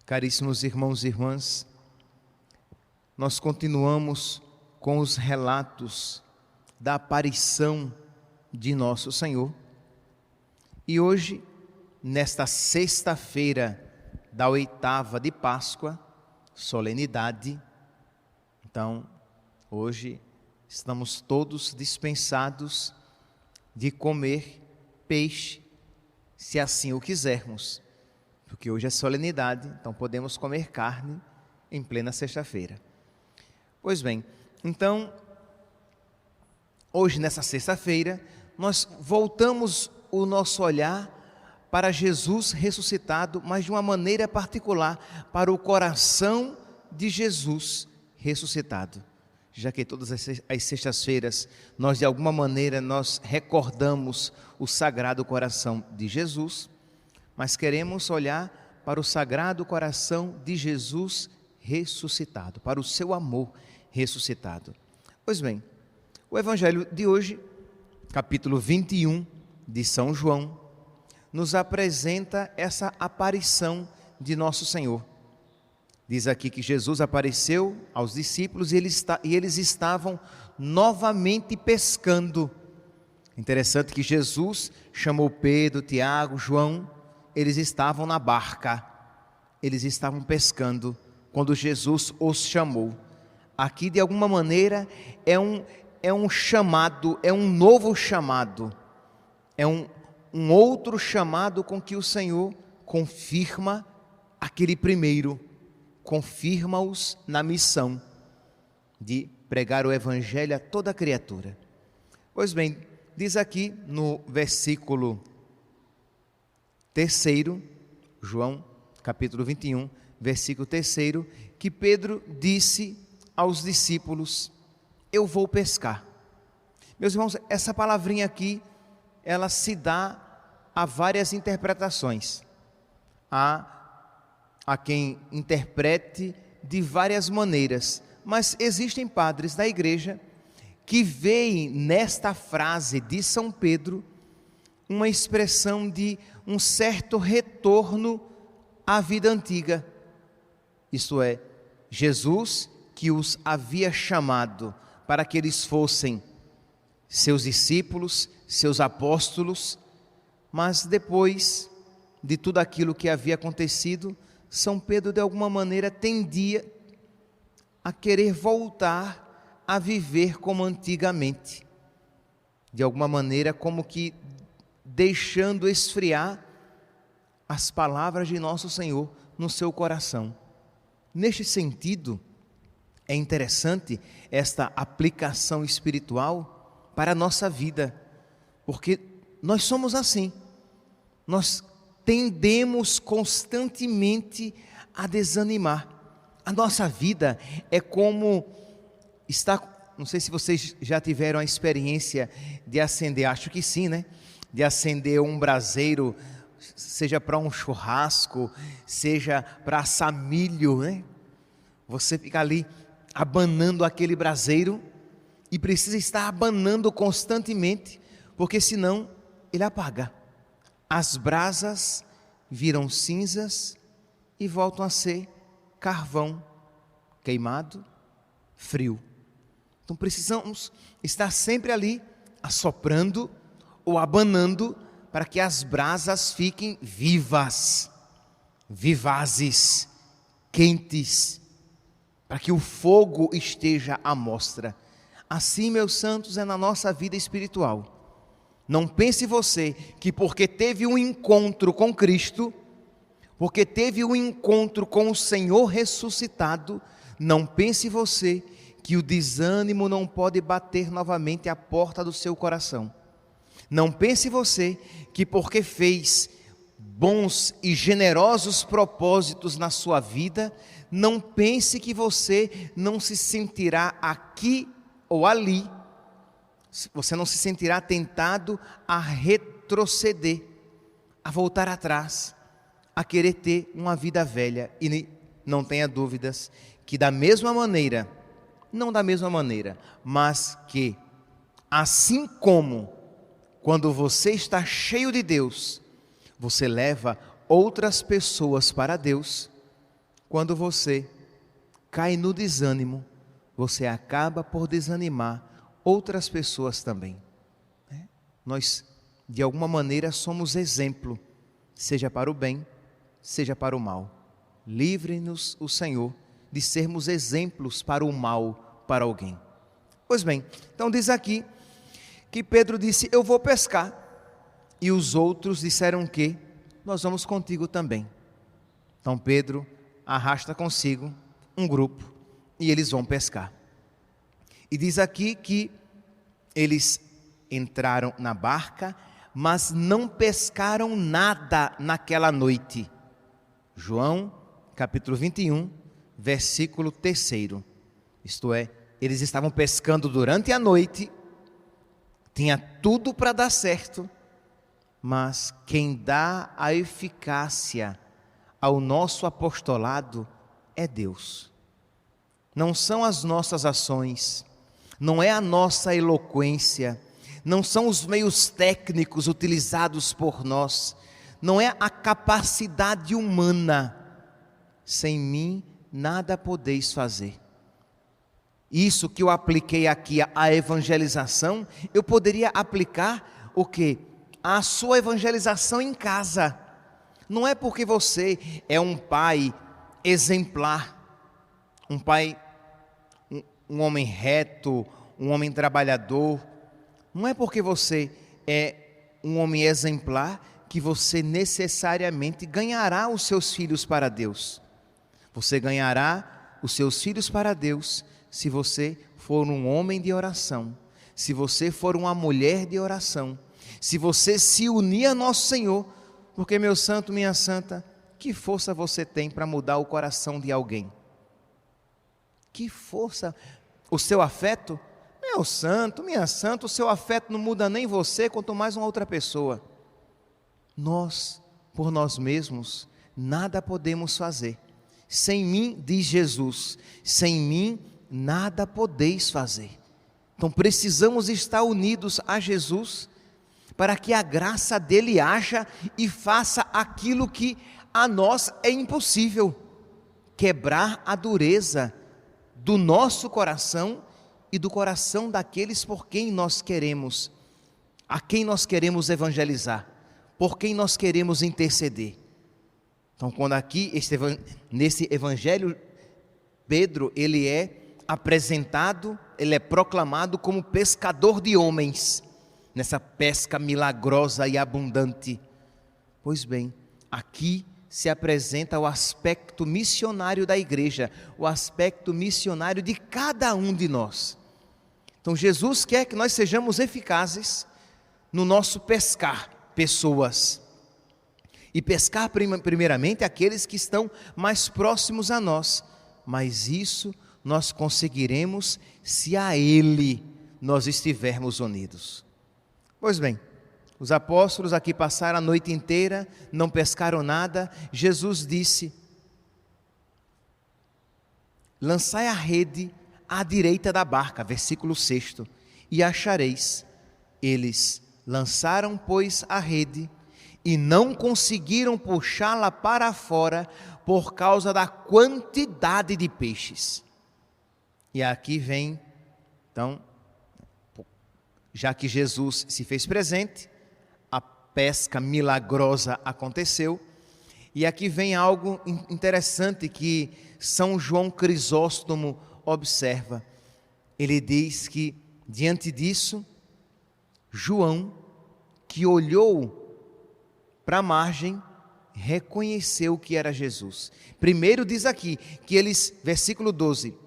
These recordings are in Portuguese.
Caríssimos irmãos e irmãs, nós continuamos com os relatos da aparição de nosso Senhor. E hoje, nesta sexta-feira da 8ª de Páscoa, solenidade, então, hoje estamos todos dispensados de comer peixe, se assim o quisermos, porque hoje é solenidade, então podemos comer carne em plena sexta-feira. Pois bem, então, hoje nessa sexta-feira, nós voltamos o nosso olhar para Jesus ressuscitado, mas de uma maneira particular, para o coração de Jesus ressuscitado. Já que todas as sextas-feiras, nós de alguma maneira, nós recordamos o Sagrado Coração de Jesus, mas queremos olhar para o Sagrado Coração de Jesus ressuscitado, para o seu amor ressuscitado. Pois bem, o Evangelho de hoje, capítulo 21 de São João, nos apresenta essa aparição de nosso Senhor. Diz aqui que Jesus apareceu aos discípulos e eles estavam novamente pescando. Interessante que Jesus chamou Pedro, Tiago, João, eles estavam na barca, eles estavam pescando quando Jesus os chamou. Aqui, de alguma maneira, é um chamado, é um novo chamado, é um outro chamado com que o Senhor confirma aquele primeiro, confirma-os na missão de pregar o Evangelho a toda criatura. Pois bem, diz aqui no versículo 3, João capítulo 21, versículo 3, que Pedro disse aos discípulos: eu vou pescar. Meus irmãos, essa palavrinha aqui, ela se dá a várias interpretações. Há quem interprete de várias maneiras, mas existem padres da igreja que veem nesta frase de São Pedro uma expressão de um certo retorno à vida antiga. Isto é, Jesus que os havia chamado para que eles fossem seus discípulos, seus apóstolos, mas depois de tudo aquilo que havia acontecido, São Pedro de alguma maneira tendia a querer voltar a viver como antigamente, de alguma maneira como que deixando esfriar as palavras de nosso Senhor no seu coração. Neste sentido, é interessante esta aplicação espiritual para a nossa vida, porque nós somos assim, nós tendemos constantemente a desanimar. A nossa vida é como não sei se vocês já tiveram a experiência de acender, acho que sim, né? De acender um braseiro, seja para um churrasco, seja para assar milho, né? Você fica ali abanando aquele braseiro e precisa estar abanando constantemente, porque senão ele apaga. As brasas viram cinzas e voltam a ser carvão queimado, frio. Então precisamos estar sempre ali assoprando ou abanando para que as brasas fiquem vivas, vivazes, quentes, para que o fogo esteja à mostra. Assim, meus santos, é na nossa vida espiritual. Não pense você que porque teve um encontro com Cristo, porque teve um encontro com o Senhor ressuscitado, não pense você que o desânimo não pode bater novamente à porta do seu coração. Não pense você que porque fez bons e generosos propósitos na sua vida, não pense que você não se sentirá aqui ou ali, você não se sentirá tentado a retroceder, a voltar atrás, a querer ter uma vida velha. E não tenha dúvidas que da mesma maneira, não da mesma maneira, mas que assim como quando você está cheio de Deus, você leva outras pessoas para Deus, quando você cai no desânimo, você acaba por desanimar outras pessoas também. Nós, de alguma maneira, somos exemplo, seja para o bem, seja para o mal. Livre-nos o Senhor de sermos exemplos para o mal para alguém. Pois bem, então diz aqui que Pedro disse: eu vou pescar. E os outros disseram que nós vamos contigo também. Então Pedro arrasta consigo um grupo e eles vão pescar. E diz aqui que eles entraram na barca, mas não pescaram nada naquela noite. João, capítulo 21, versículo 3. Isto é, eles estavam pescando durante a noite, tinha tudo para dar certo, mas quem dá a eficácia ao nosso apostolado é Deus. Não são as nossas ações, não é a nossa eloquência, não são os meios técnicos utilizados por nós, não é a capacidade humana. Sem mim nada podeis fazer. Isso que eu apliquei aqui, a evangelização, eu poderia aplicar o quê? A sua evangelização em casa. Não é porque você é um pai exemplar, um pai, um homem reto, um homem trabalhador. Não é porque você é um homem exemplar que você necessariamente ganhará os seus filhos para Deus. Você ganhará os seus filhos para Deus se você for um homem de oração, se você for uma mulher de oração, se você se unir a nosso Senhor, porque, meu santo, minha santa, que força você tem para mudar o coração de alguém? Que força? O seu afeto? Meu santo, minha santa, o seu afeto não muda nem você, quanto mais uma outra pessoa. Nós, por nós mesmos, nada podemos fazer. Sem mim, diz Jesus, sem mim nada podeis fazer. Então precisamos estar unidos a Jesus, para que a graça dele haja e faça aquilo que a nós é impossível, quebrar a dureza do nosso coração e do coração daqueles por quem nós queremos, a quem nós queremos evangelizar, por quem nós queremos interceder. Então, quando aqui, nesse evangelho, Pedro, ele é apresentado, ele é proclamado como pescador de homens, nessa pesca milagrosa e abundante. Pois bem, aqui se apresenta o aspecto missionário da igreja, o aspecto missionário de cada um de nós. Então Jesus quer que nós sejamos eficazes no nosso pescar pessoas. E pescar primeiramente aqueles que estão mais próximos a nós. Mas isso nós conseguiremos se a Ele nós estivermos unidos. Pois bem, os apóstolos aqui passaram a noite inteira, não pescaram nada. Jesus disse: lançai a rede à direita da barca, versículo 6, e achareis. Eles lançaram, pois, a rede, e não conseguiram puxá-la para fora, por causa da quantidade de peixes. E aqui vem, então, já que Jesus se fez presente, a pesca milagrosa aconteceu, e aqui vem algo interessante que São João Crisóstomo observa. Ele diz que, diante disso, João, que olhou para a margem, reconheceu que era Jesus. Primeiro diz aqui, que eles, versículo 12,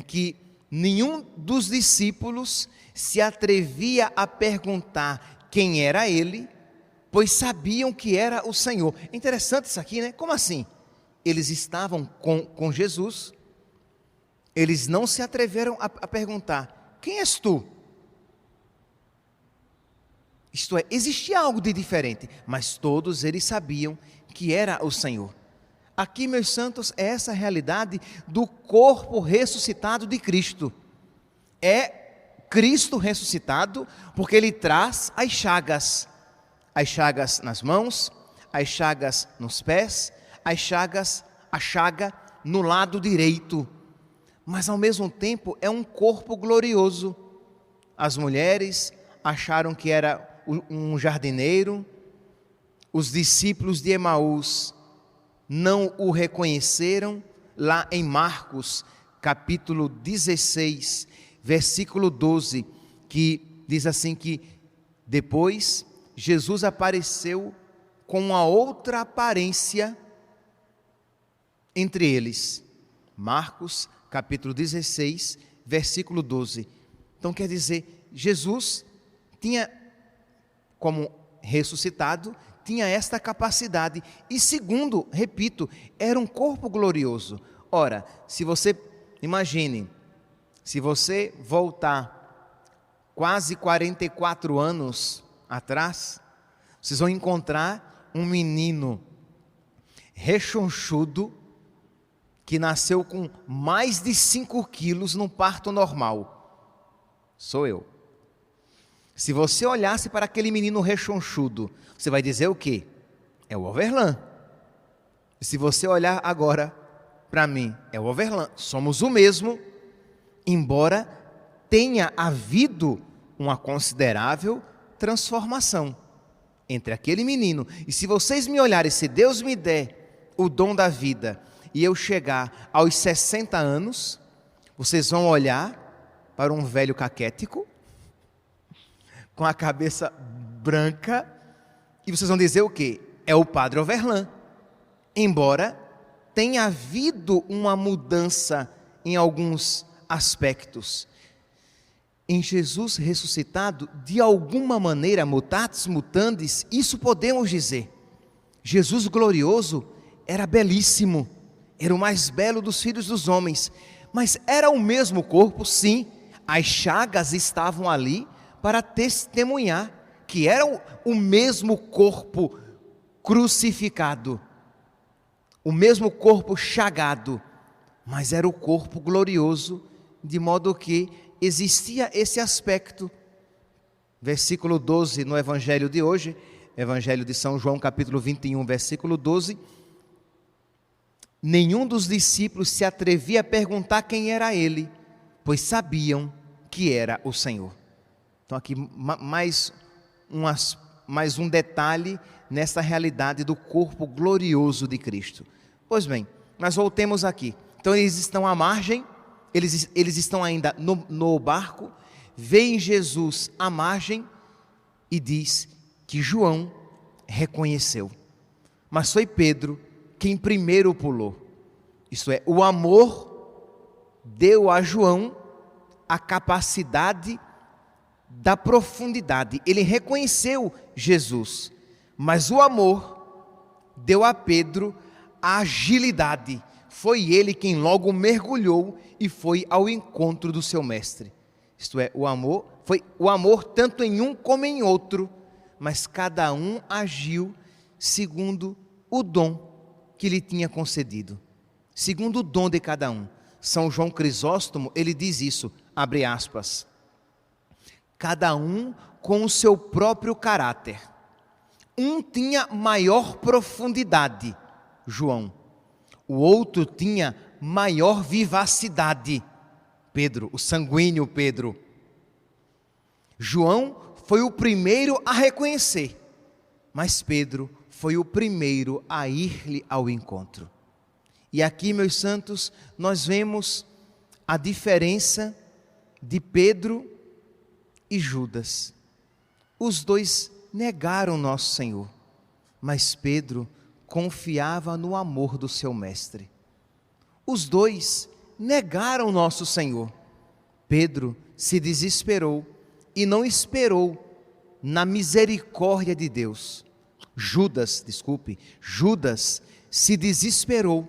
que nenhum dos discípulos se atrevia a perguntar quem era ele, pois sabiam que era o Senhor. Interessante isso aqui, né? Como assim? Eles estavam com Jesus, eles não se atreveram a perguntar: quem és tu? Isto é, existia algo de diferente, mas todos eles sabiam que era o Senhor. Aqui, meus santos, é essa realidade do corpo ressuscitado de Cristo. É Cristo ressuscitado, porque Ele traz as chagas nas mãos, as chagas nos pés, a chaga no lado direito, mas ao mesmo tempo é um corpo glorioso. As mulheres acharam que era um jardineiro, os discípulos de Emaús não o reconheceram. Lá em Marcos, capítulo 16, versículo 12, que diz assim que depois Jesus apareceu com uma outra aparência entre eles. Marcos, capítulo 16, versículo 12. Então quer dizer, Jesus tinha, como ressuscitado, tinha esta capacidade. E segundo, repito, era um corpo glorioso. Ora, se você, imagine, se você voltar quase 44 anos atrás, vocês vão encontrar um menino rechonchudo, que nasceu com mais de 5 quilos no parto normal. Sou eu. Se você olhasse para aquele menino rechonchudo, você vai dizer o quê? É o Overlan. Se você olhar agora para mim, é o Overlan. Somos o mesmo, embora tenha havido uma considerável transformação entre aquele menino. E se vocês me olharem, se Deus me der o dom da vida e eu chegar aos 60 anos, vocês vão olhar para um velho caquético, com a cabeça branca, e vocês vão dizer o quê? É o Padre Overlan. Embora tenha havido uma mudança em alguns aspectos. Em Jesus ressuscitado, de alguma maneira, mutatis mutandis, isso podemos dizer. Jesus glorioso era belíssimo, era o mais belo dos filhos dos homens, mas era o mesmo corpo, sim. As chagas estavam ali para testemunhar que era o mesmo corpo crucificado, o mesmo corpo chagado, mas era o corpo glorioso, de modo que existia esse aspecto. Versículo 12 no Evangelho de hoje, Evangelho de São João, capítulo 21, versículo 12. Nenhum dos discípulos se atrevia a perguntar quem era ele, pois sabiam que era o Senhor. Então aqui mais um detalhe nessa realidade do corpo glorioso de Cristo. Pois bem, mas voltemos aqui. Então eles estão à margem, eles estão ainda no barco, veem Jesus à margem e diz que João reconheceu. Mas foi Pedro quem primeiro pulou. Isto é, o amor deu a João a capacidade da profundidade. Ele reconheceu Jesus, mas o amor deu a Pedro a agilidade. Foi ele quem logo mergulhou e foi ao encontro do seu mestre. Isto é, foi o amor tanto em um como em outro, mas cada um agiu segundo o dom que lhe tinha concedido, segundo o dom de cada um. São João Crisóstomo, ele diz isso, abre aspas, cada um com o seu próprio caráter. Um tinha maior profundidade, João. O outro tinha maior vivacidade, Pedro, o sanguíneo Pedro. João foi o primeiro a reconhecer, mas Pedro foi o primeiro a ir-lhe ao encontro. E aqui, meus santos, nós vemos a diferença de Pedro e Judas. Os dois negaram nosso Senhor, mas Pedro confiava no amor do seu mestre. Os dois negaram nosso Senhor. Pedro se desesperou e não esperou na misericórdia de Deus. Judas se desesperou,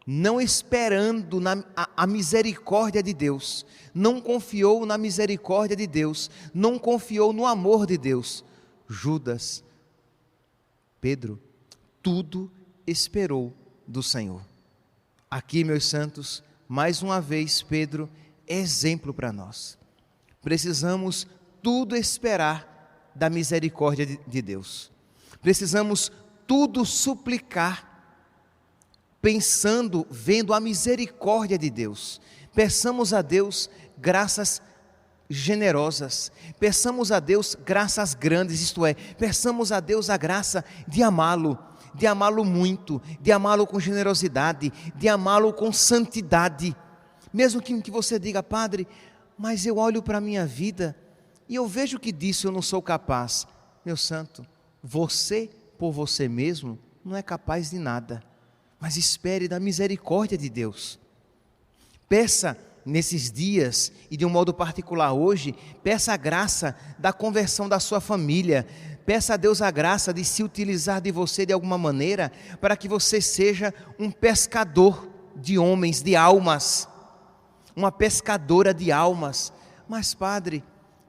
não esperando a misericórdia de Deus, não confiou na misericórdia de Deus, não confiou no amor de Deus. Pedro, tudo esperou do Senhor. Aqui, meus santos, mais uma vez, Pedro é exemplo para nós. Precisamos tudo esperar da misericórdia de Deus. Precisamos tudo suplicar pensando, vendo a misericórdia de Deus. Peçamos a Deus graças generosas, peçamos a Deus graças grandes, isto é, peçamos a Deus a graça de amá-lo muito, de amá-lo com generosidade, de amá-lo com santidade. Mesmo que você diga: Padre, mas eu olho para a minha vida e eu vejo que disso eu não sou capaz. Meu santo, você por você mesmo não é capaz de nada, mas espere da misericórdia de Deus. Peça nesses dias, e de um modo particular hoje, peça a graça da conversão da sua família, peça a Deus a graça de se utilizar de você de alguma maneira, para que você seja um pescador de homens, de almas, uma pescadora de almas. Mas Padre,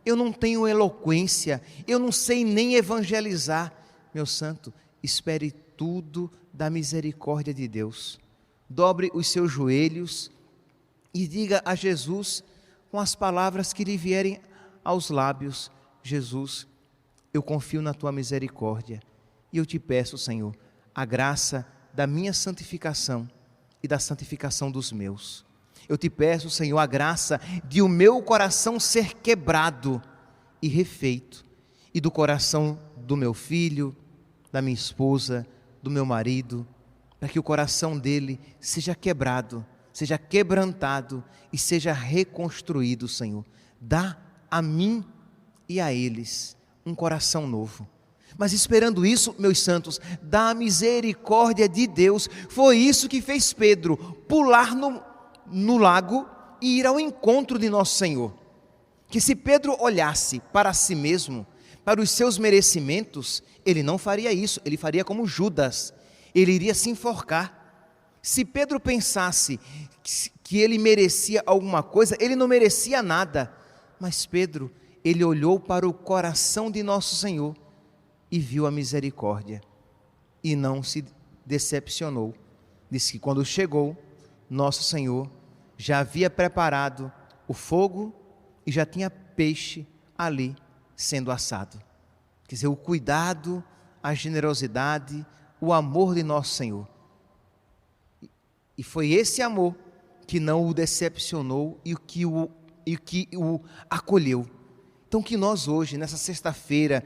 eu não tenho eloquência, eu não sei nem evangelizar. Meu santo, espere tudo da misericórdia de Deus. Dobre os seus joelhos e diga a Jesus, com as palavras que lhe vierem aos lábios: Jesus, eu confio na tua misericórdia e eu te peço, Senhor, a graça da minha santificação e da santificação dos meus. Eu te peço, Senhor, a graça de o meu coração ser quebrado e refeito, e do coração do meu filho, da minha esposa, do meu marido, para que o coração dele seja quebrado, seja quebrantado e seja reconstruído, Senhor. Dá a mim e a eles um coração novo. Mas esperando isso, meus santos, da misericórdia de Deus, foi isso que fez Pedro pular no lago e ir ao encontro de nosso Senhor. Que se Pedro olhasse para si mesmo, para os seus merecimentos, ele não faria isso, ele faria como Judas, ele iria se enforcar. Se Pedro pensasse que ele merecia alguma coisa, ele não merecia nada. Mas Pedro, ele olhou para o coração de nosso Senhor e viu a misericórdia e não se decepcionou. Diz que quando chegou, nosso Senhor já havia preparado o fogo e já tinha peixe ali sendo assado. Quer dizer, o cuidado, a generosidade, o amor de nosso Senhor. E foi esse amor que não o decepcionou e que o acolheu. Então que nós hoje, nessa sexta-feira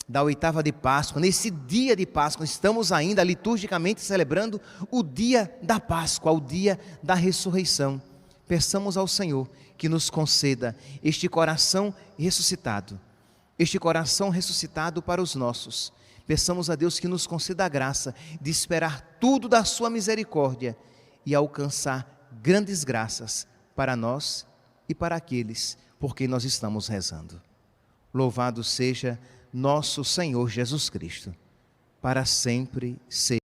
da oitava de Páscoa, nesse dia de Páscoa, estamos ainda liturgicamente celebrando o dia da Páscoa, o dia da ressurreição. Peçamos ao Senhor que nos conceda este coração ressuscitado para os nossos. Peçamos a Deus que nos conceda a graça de esperar tudo da sua misericórdia e alcançar grandes graças para nós e para aqueles por quem nós estamos rezando. Louvado seja nosso Senhor Jesus Cristo, para sempre seja.